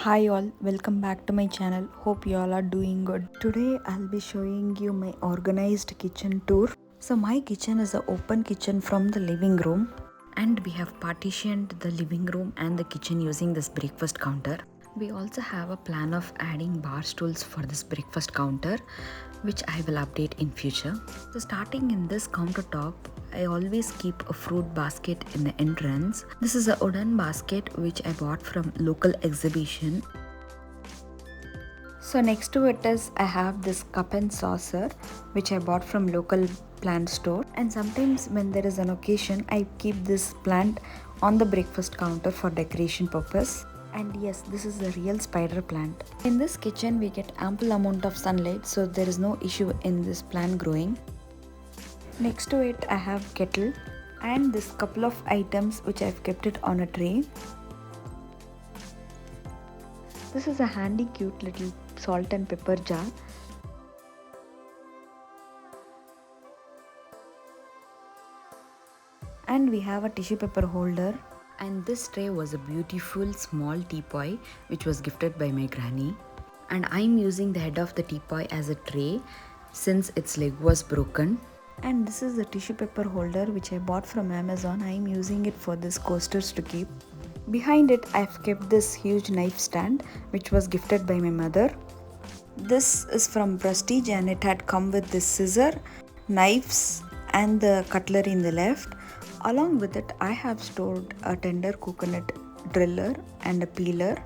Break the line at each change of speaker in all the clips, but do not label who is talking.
Hi all, welcome back to my channel. Hope you all are doing good. Today I'll be showing you my organized kitchen tour. So my kitchen is an open kitchen from the living room, and we have partitioned the living room and the kitchen using this breakfast counter. We also have a plan of adding bar stools for this breakfast counter, which I will update in future. So starting in this countertop, I always keep a fruit basket in the entrance. This is a wooden basket which I bought from local exhibition. So next to it is I have this cup and saucer which I bought from local plant store, and sometimes when there is an occasion I keep this plant on the breakfast counter for decoration purpose. And yes, this is a real spider plant. In this kitchen we get ample amount of sunlight, so there is no issue in this plant growing. Next to it I have kettle and this couple of items which I've kept it on a tray. This is a handy cute little salt and pepper jar. And we have a tissue paper holder. And this tray was a beautiful small teapot which was gifted by my granny. And I'm using the head of the teapot as a tray since its leg was broken. And this is the tissue paper holder which I bought from Amazon. I'm using it for this coasters to keep. Behind it I've kept this huge knife stand which was gifted by my mother. This is from Prestige and it had come with this scissor, knives and the cutlery in the left. Along with it I have stored a tender coconut driller and a peeler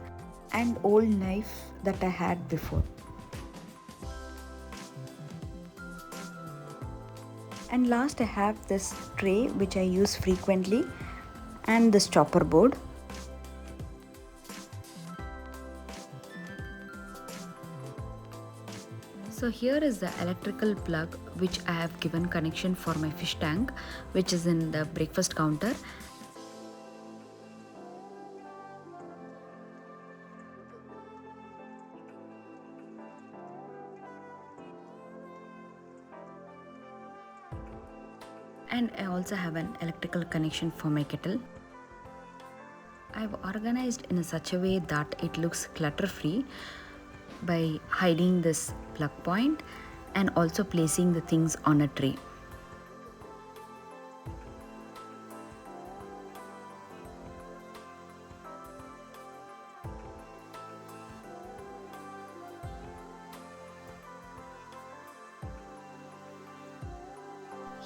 and old knife that I had before. And last I have this tray which I use frequently and this chopper board. So here is the electrical plug which I have given connection for my fish tank, which is in the breakfast counter. And I also have an electrical connection for my kettle. I've organized in such a way that it looks clutter free by hiding this plug point and also placing the things on a tray.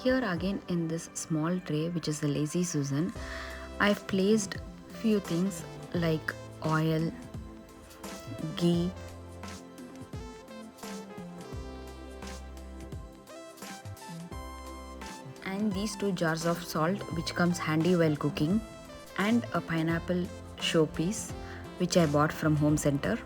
Here again in this small tray which is the Lazy Susan, I've placed few things like oil, ghee, and these two jars of salt which comes handy while cooking, and a pineapple showpiece which I bought from home center.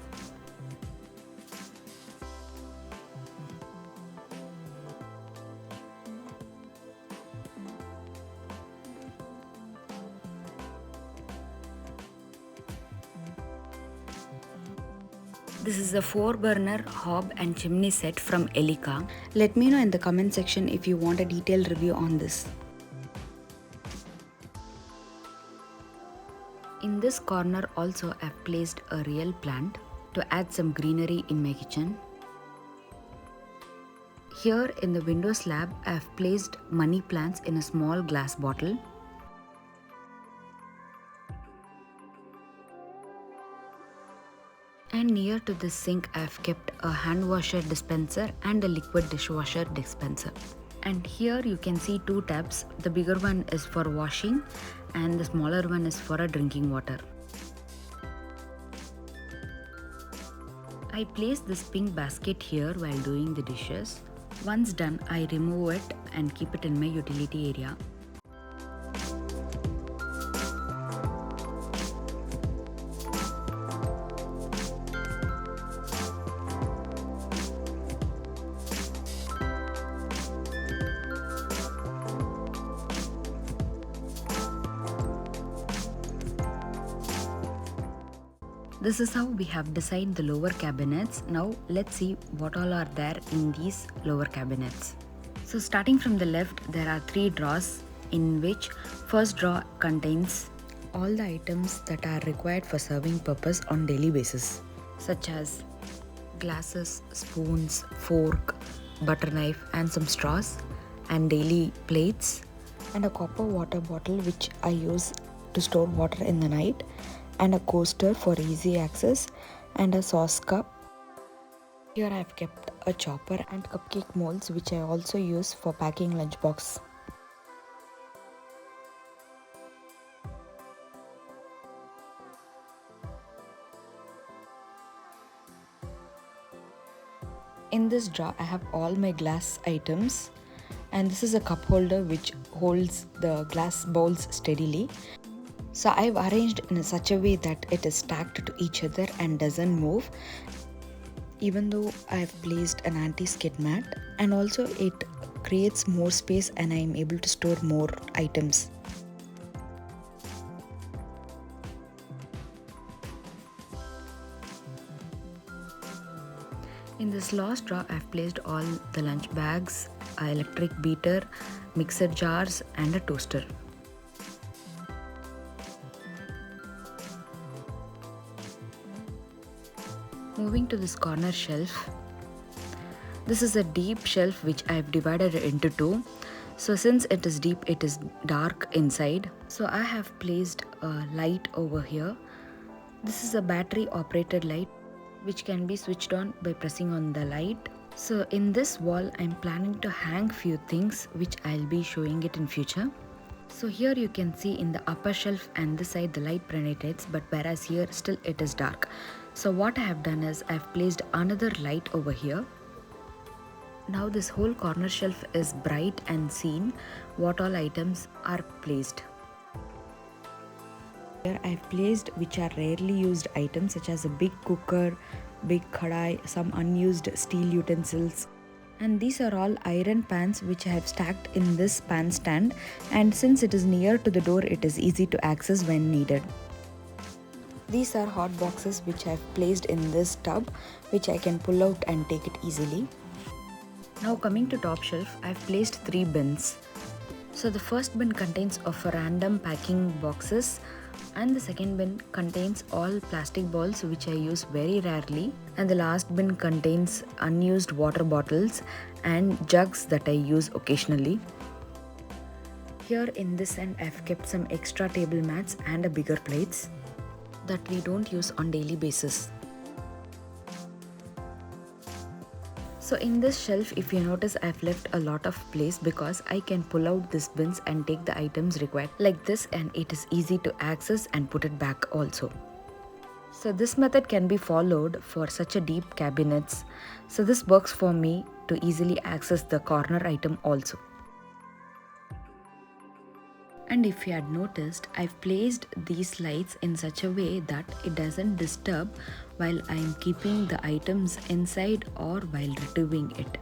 This is a 4-burner hob and chimney set from Elica. Let me know in the comment section if you want a detailed review on this. In this corner also I've placed a real plant to add some greenery in my kitchen. Here in the window slab I've placed money plants in a small glass bottle. And near to this sink I've kept a hand washer dispenser and a liquid dishwasher dispenser. And here you can see two taps. The bigger one is for washing and the smaller one is for a drinking water. I place this pink basket here while doing the dishes. Once done, I remove it and keep it in my utility area. This is how we have designed the lower cabinets. Now let's see what all are there in these lower cabinets. So starting from the left, there are 3 drawers in which first drawer contains all the items that are required for serving purpose on daily basis, such as glasses, spoons, fork, butter knife and some straws, and daily plates, and a copper water bottle which I use to store water in the night, and a coaster for easy access, and a sauce cup. Here I have kept a chopper and cupcake molds which I also use for packing lunchbox. In this drawer I have all my glass items, and this is a cup holder which holds the glass bowls steadily. So I've arranged in such a way that it is stacked to each other and doesn't move, even though I've placed an anti-skid mat, and also it creates more space and I'm able to store more items. In this last drawer I've placed all the lunch bags, a electric beater, mixer jars and a toaster. Moving to this corner shelf, this is a deep shelf which I have divided into two. So since it is deep, it is dark inside. So I have placed a light over here. This is a battery operated light which can be switched on by pressing on the light. So in this wall, I'm planning to hang few things which I'll be showing it in future. So here you can see in the upper shelf and this side the light penetrates, but whereas here still it is dark. So what I have done is I've placed another light over here. Now this whole corner shelf is bright and seen what all items are placed. Here I've placed which are rarely used items such as a big cooker, big kadai, some unused steel utensils. And these are all iron pans which I have stacked in this pan stand, and since it is near to the door it is easy to access when needed. These are hot boxes which I have placed in this tub which I can pull out and take it easily. Now coming to top shelf, I have placed 3 bins. So the first bin contains of random packing boxes, and the second bin contains all plastic balls which I use very rarely, and the last bin contains unused water bottles and jugs that I use occasionally. Here in this end I've kept some extra table mats and a bigger plates that we don't use on daily basis. So in this shelf, if you notice, I've left a lot of place because I can pull out these bins and take the items required like this, and it is easy to access and put it back also. So this method can be followed for such a deep cabinets. So this works for me to easily access the corner item also. And if you had noticed, I've placed these lights in such a way that it doesn't disturb while I'm keeping the items inside or while retrieving it.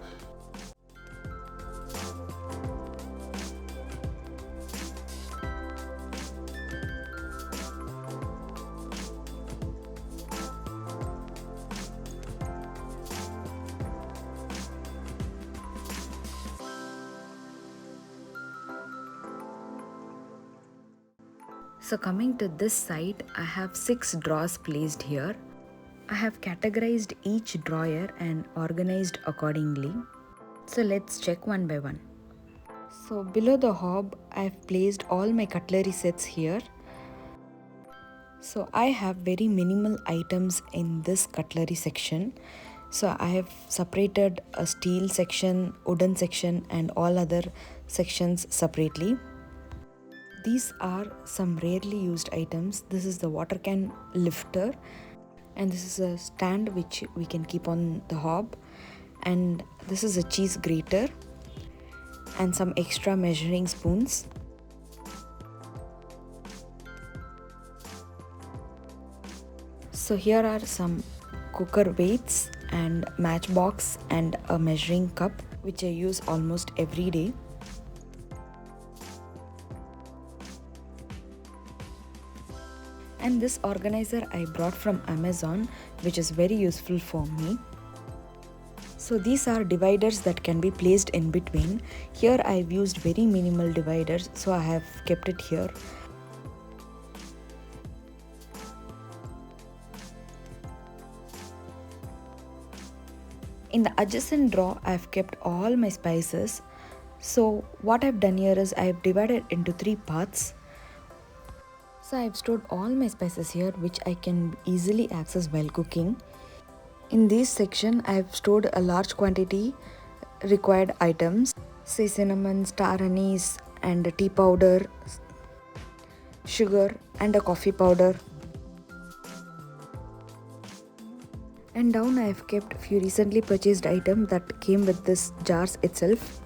So coming to this side, I have 6 drawers placed here. I have categorized each drawer and organized accordingly. So let's check one by one. So below the hob, I have placed all my cutlery sets here. So I have very minimal items in this cutlery section. So I have separated a steel section, wooden section and all other sections separately. These are some rarely used items. This is the water can lifter, and this is a stand which we can keep on the hob, and this is a cheese grater and some extra measuring spoons. So here are some cooker weights and matchbox and a measuring cup which I use almost every day. And this organizer I brought from Amazon, which is very useful for me. So these are dividers that can be placed in between. Here I've used very minimal dividers, so I have kept it here. In the adjacent drawer, I've kept all my spices. So what I've done here is I've divided into 3 parts. So I've stored all my spices here, which I can easily access while cooking. In this section, I've stored a large quantity required items, say cinnamon, star anise, and a tea powder, sugar, and a coffee powder. And down I have kept few recently purchased items that came with this jars itself.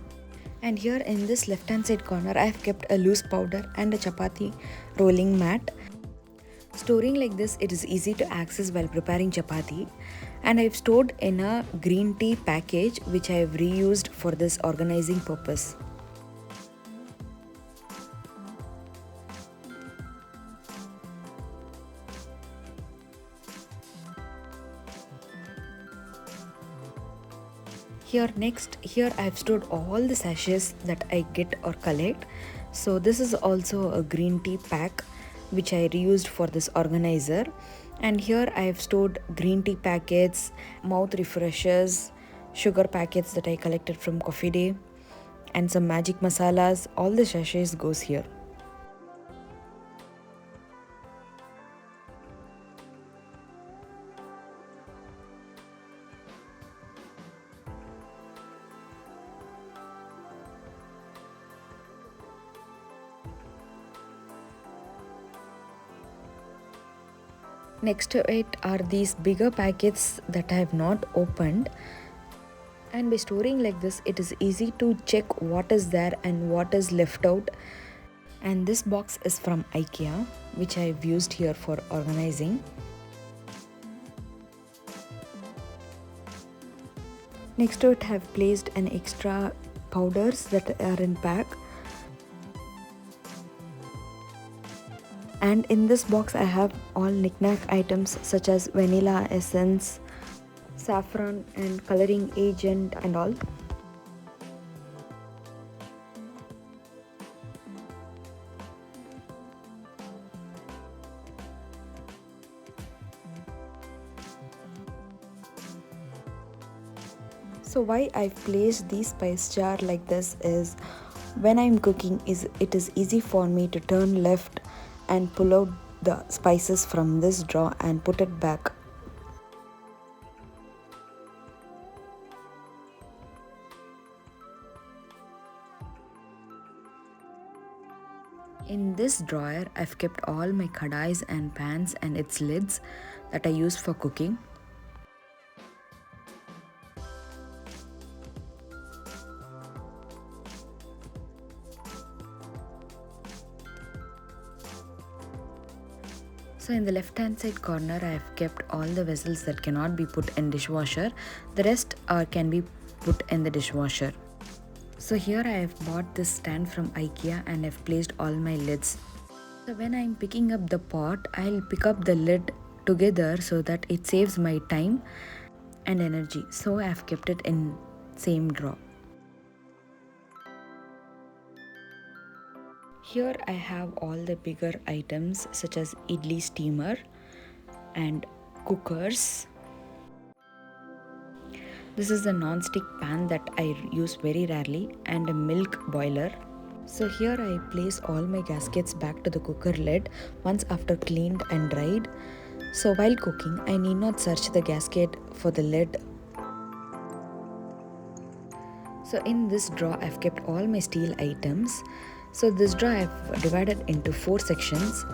And here in this left hand side corner I have kept a loose powder and a chapati rolling mat. Storing like this, it is easy to access while preparing chapati. And I've stored in a green tea package which I have reused for this organizing purpose. Here I've stored all the sachets that I get or collect. So this is also a green tea pack which I reused for this organizer. And here I have stored green tea packets, mouth refreshers, sugar packets that I collected from Coffee Day, and some magic masalas. All the sachets goes here. Next to it are these bigger packets that I have not opened. And by storing like this, it is easy to check what is there and what is left out. And this box is from IKEA, which I have used here for organizing. Next to it, I have placed an extra powders that are in pack. And in this box I have all knick-knack items such as vanilla essence, saffron and coloring agent and all. So why I've placed these spice jar like this is when I'm cooking it is easy for me to turn left and pull out the spices from this drawer and put it back. In this drawer, I've kept all my kadais and pans and its lids that I use for cooking. So in the left hand side corner, I have kept all the vessels that cannot be put in dishwasher. The rest can be put in the dishwasher. So here I have bought this stand from IKEA and I've placed all my lids. So when I'm picking up the pot, I'll pick up the lid together so that it saves my time and energy. So I've kept it in same drawer. Here I have all the bigger items such as idli steamer and cookers. This is a non-stick pan that I use very rarely and a milk boiler. So here I place all my gaskets back to the cooker lid once after cleaned and dried. So while cooking, I need not search the gasket for the lid. So in this drawer, I've kept all my steel items. So this drawer I've divided into 4 sections.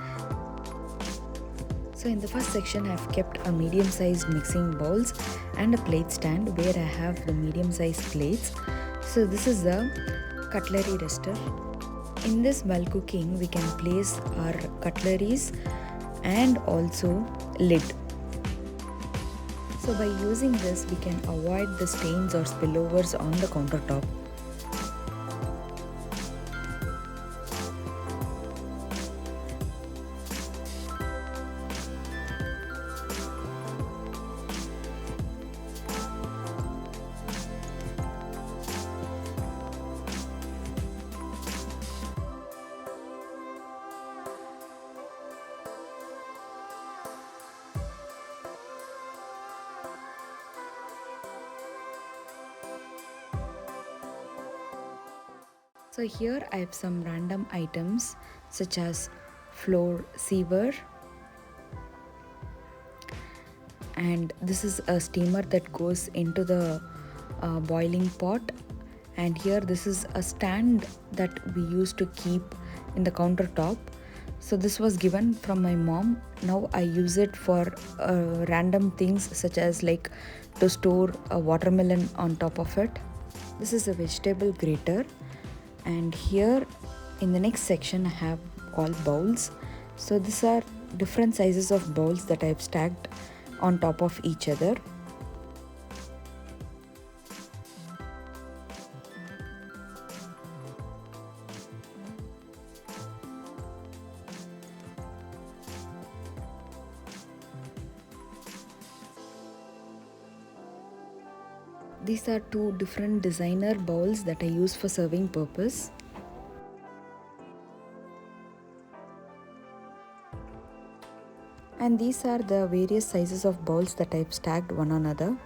So in the first section, I've kept a medium-sized mixing bowls and a plate stand where I have the medium-sized plates. So this is the cutlery duster. In this, while cooking, we can place our cutleries and also lid. So by using this, we can avoid the stains or spillovers on the countertop. So here I have some random items such as floor seaver, and this is a steamer that goes into the boiling pot, and here this is a stand that we used to keep in the countertop. So this was given from my mom. Now I use it for random things such as like to store a watermelon on top of it. This is a vegetable grater, and here in the next section I have all bowls. So these are different sizes of bowls that I have stacked on top of each other. These are two different designer bowls that I use for serving purpose. And these are the various sizes of bowls that I've stacked one on another.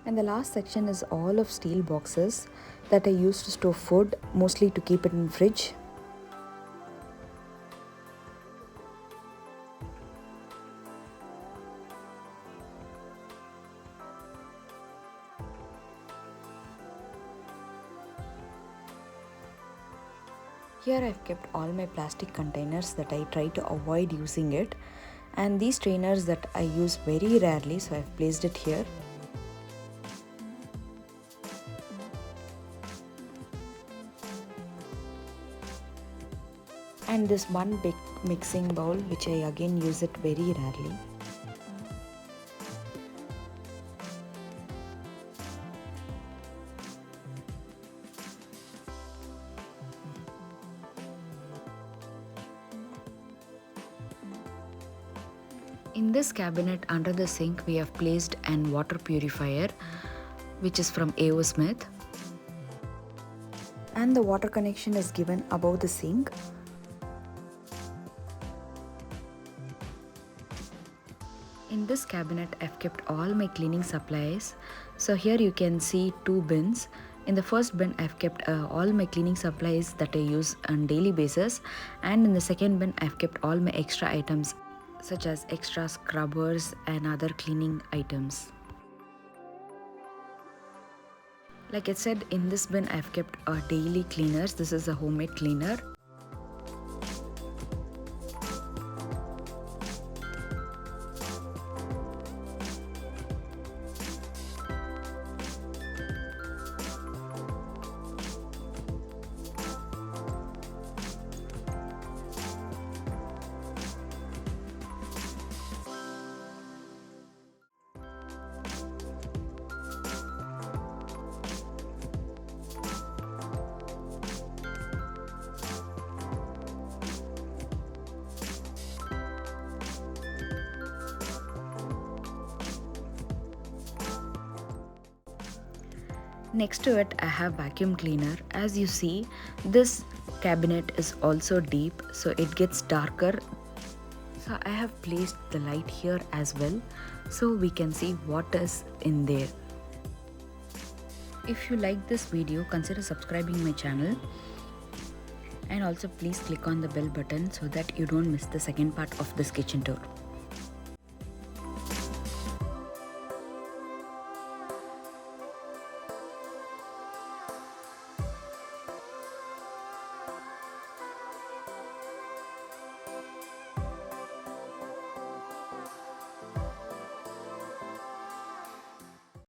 And the last section is all of steel boxes that I use to store food, mostly to keep it in fridge. Here I've kept all my plastic containers that I try to avoid using it, and these strainers that I use very rarely, so I've placed it here. And this one big mixing bowl which I again use it very rarely. In this cabinet under the sink we have placed an water purifier which is from A.O. Smith, and the water connection is given above the sink. In this cabinet I've kept all my cleaning supplies. So here you can see two bins. In the first bin I've kept all my cleaning supplies that I use on daily basis, and in the second bin I've kept all my extra items such as extra scrubbers and other cleaning items. Like I said, in this bin I've kept daily cleaners. This is a homemade cleaner. Next to it I have vacuum cleaner. As you see, this cabinet is also deep, so it gets darker. So I have placed the light here as well, so we can see what is in there. If you like this video, consider subscribing my channel, and also please click on the bell button so that you don't miss the second part of this kitchen tour.